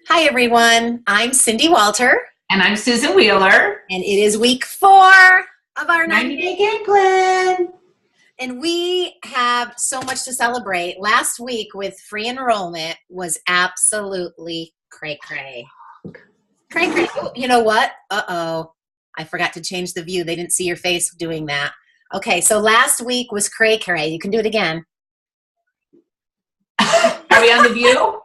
Hi, everyone. I'm Cindy Walter, And I'm Susan Wheeler. and it is week 4 of our 90-day 90 game plan. and we have so much to celebrate. Last week with free enrollment was absolutely cray-cray. Cray-cray. Oh, you know what? Uh-oh. I forgot to change the view. They didn't see your face doing that. Okay, so last week was cray-cray. You can do it again. Are we on the view?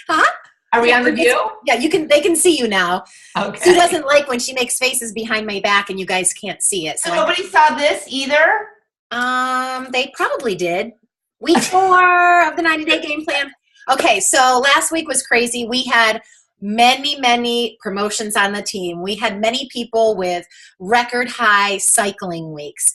Huh? Are we on the view? Yeah, they can see you now. Okay. Sue doesn't like when she makes faces behind my back and you guys can't see it. So nobody saw this either? They probably did. Week 4 of the 90-day game plan. Okay, so last week was crazy. We had many promotions on the team. We had many people with record high cycling weeks,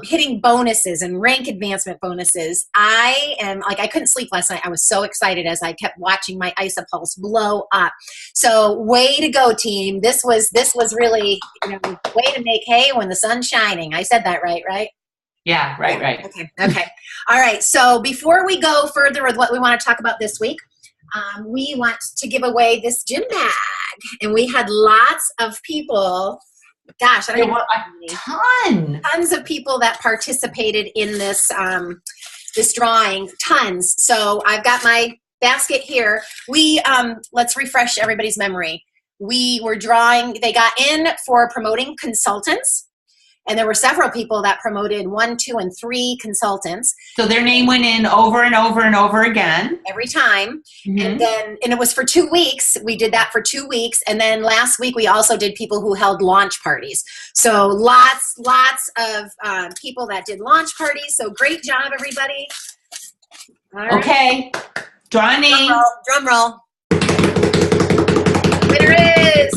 hitting bonuses and rank advancement bonuses. I couldn't sleep last night. I was so excited as I kept watching my ISA pulse blow up. So way to go, team. This was really, way to make hay when the sun's shining. I said that right? Yeah, right. Okay. All right. So before we go further with what we want to talk about this week, we want to give away this gym bag. And we had lots of people. Gosh, I don't know. Tons of people that participated in this this drawing. Tons. So I've got my basket here. We let's refresh everybody's memory. We were drawing. They got in for promoting consultants. And there were several people that promoted 1, 2, and 3 consultants. So their name went in over and over and over again. Every time. Mm-hmm. And it was for 2 weeks. We did that for 2 weeks. And then last week we also did people who held launch parties. So lots of people that did launch parties. So great job, everybody. All right. Okay. Draw a name. Drum roll. Winner is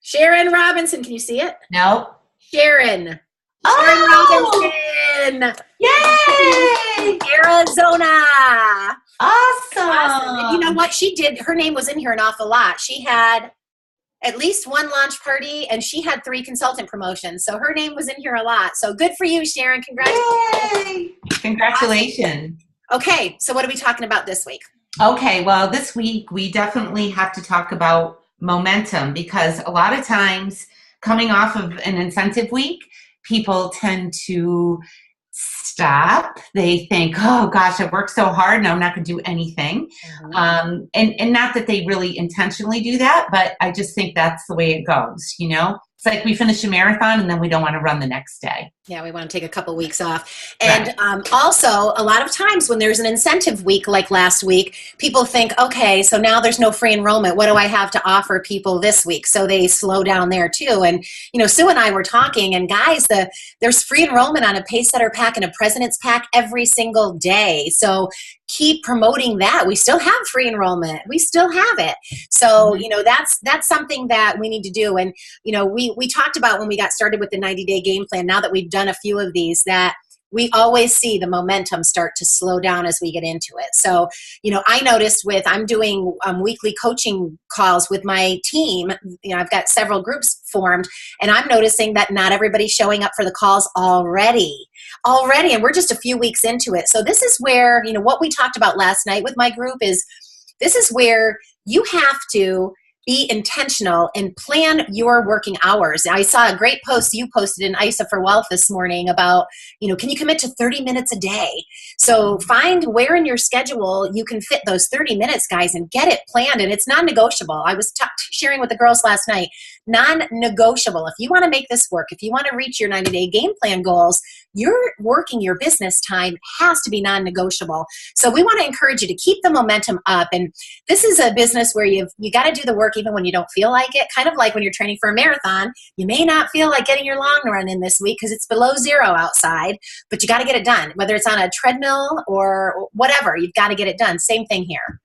Sharon Robinson. Can you see it? No. Sharon Robinson. Yay! Arizona. Awesome. And you know what she did? Her name was in here an awful lot. She had at least 1 launch party, and she had 3 consultant promotions. So her name was in here a lot. So good for you, Sharon. Congratulations. Yay! Congratulations. Awesome. Okay, so what are we talking about this week? Okay, well, this week we definitely have to talk about momentum, because a lot of times coming off of an incentive week, people tend to stop. They think, oh gosh, I worked so hard and I'm not going to do anything. Mm-hmm. And not that they really intentionally do that, but I just think that's the way it goes. It's like we finish a marathon and then we don't want to run the next day. Yeah, we want to take a couple weeks off. And also, a lot of times when there's an incentive week like last week, people think, okay, so now there's no free enrollment. What do I have to offer people this week? So they slow down there too. And, Sue and I were talking, and guys, there's free enrollment on a Pacesetter pack and a President's pack every single day. So keep promoting that. We still have free enrollment. We still have it. So, that's something that we need to do. And, we talked about when we got started with the 90-day game plan, now that we've done a few of these, that we always see the momentum start to slow down as we get into it. So, I noticed I'm doing weekly coaching calls with my team. I've got several groups formed, and I'm noticing that not everybody's showing up for the calls already, and we're just a few weeks into it. So this is where, what we talked about last night with my group is, this is where you have to be intentional and plan your working hours. I saw a great post you posted in ISA for Wealth this morning about, can you commit to 30 minutes a day? So find where in your schedule you can fit those 30 minutes, guys, and get it planned. And it's non-negotiable. I was sharing with the girls last night, non-negotiable. If you want to make this work, if you want to reach your 90-day game plan goals, your working your business time has to be non-negotiable. So we want to encourage you to keep the momentum up. And this is a business where you got to do the work even when you don't feel like it. Kind of like when you're training for a marathon, you may not feel like getting your long run in this week because it's below 0 outside, but you got to get it done. Whether it's on a treadmill or whatever, you've got to get it done. Same thing here.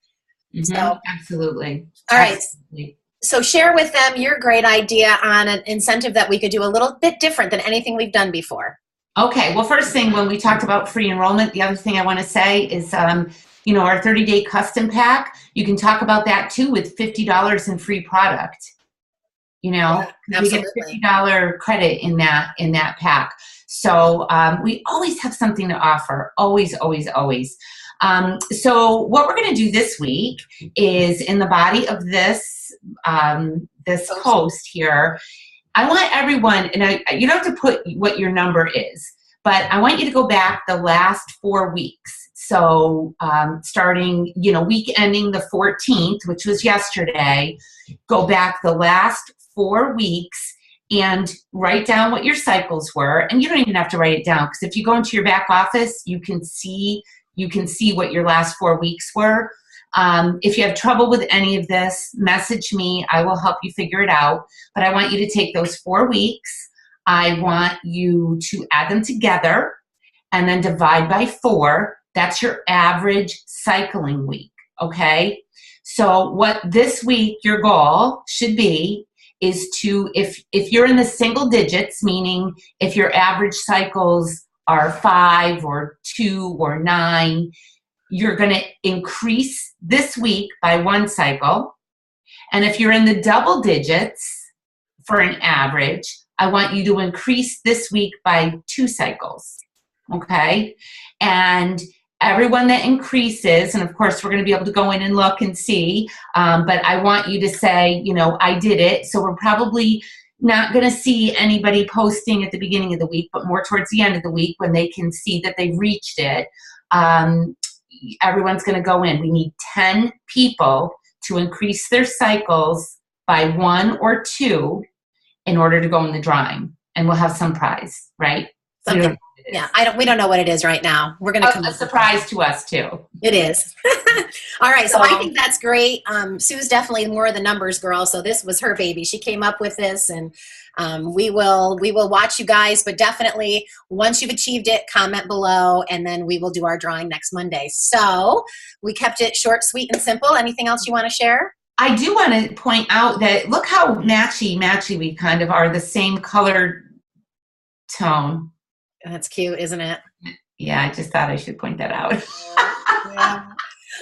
Mm-hmm. So, absolutely. All right. Absolutely. So share with them your great idea on an incentive that we could do a little bit different than anything we've done before. Okay. Well, first thing, when we talked about free enrollment, the other thing I want to say is, our 30-day custom pack, you can talk about that too with $50 in free product. Yeah, we get $50 credit in that pack. So we always have something to offer. Always. So what we're going to do this week is in the body of this this post here, I want everyone, and you don't have to put what your number is, but I want you to go back the last 4 weeks. So starting, week ending the 14th, which was yesterday, go back the last 4 weeks and write down what your cycles were. And you don't even have to write it down, because if you go into your back office, you can see what your last 4 weeks were. If you have trouble with any of this, message me. I will help you figure it out. But I want you to take those 4 weeks. I want you to add them together and then divide by 4. That's your average cycling week, okay? So what this week your goal should be is to, if you're in the single digits, meaning if your average cycles are 5 or 2 or 9, you're going to increase this week by 1 cycle. And if you're in the double digits for an average, I want you to increase this week by 2 cycles, okay? And everyone that increases, and of course we're going to be able to go in and look and see, but I want you to say, I did it. So we're probably not going to see anybody posting at the beginning of the week, but more towards the end of the week when they can see that they've reached it. Everyone's going to go in. We need 10 people to increase their cycles by 1 or 2 in order to go in the drawing, and we'll have some prize, right? So okay. Yeah, we don't know what it is right now. We're going to come a surprise to us too. It is. All right, so I think that's great. Sue's definitely more of the numbers girl, so this was her baby. She came up with this, and we will watch you guys, but definitely once you've achieved it, comment below, and then we will do our drawing next Monday. So we kept it short, sweet, and simple. Anything else you want to share? I do want to point out that look how matchy we kind of are, the same color tone. That's cute, isn't it? Yeah, I just thought I should point that out. Yeah.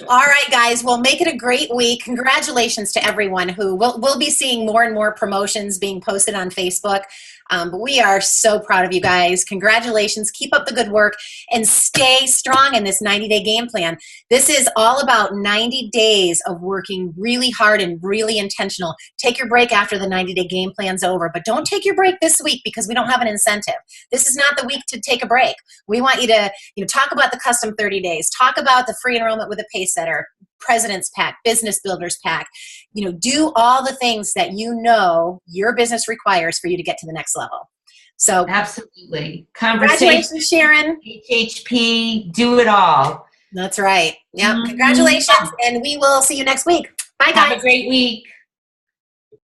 All right, guys. Well, make it a great week. Congratulations to everyone who we'll be seeing more and more promotions being posted on Facebook. But we are so proud of you guys. Congratulations. Keep up the good work and stay strong in this 90-day game plan. This is all about 90 days of working really hard and really intentional. Take your break after the 90-day game plan's over, but don't take your break this week because we don't have an incentive. This is not the week to take a break. We want you to talk about the custom 30 days, talk about the free enrollment with a pace setter, President's Pack, Business Builders Pack. Do all the things that your business requires for you to get to the next level. So absolutely. Congratulations, Sharon. HHP, do it all. That's right. Yeah. Congratulations. And we will see you next week. Bye, guys. Have a great week.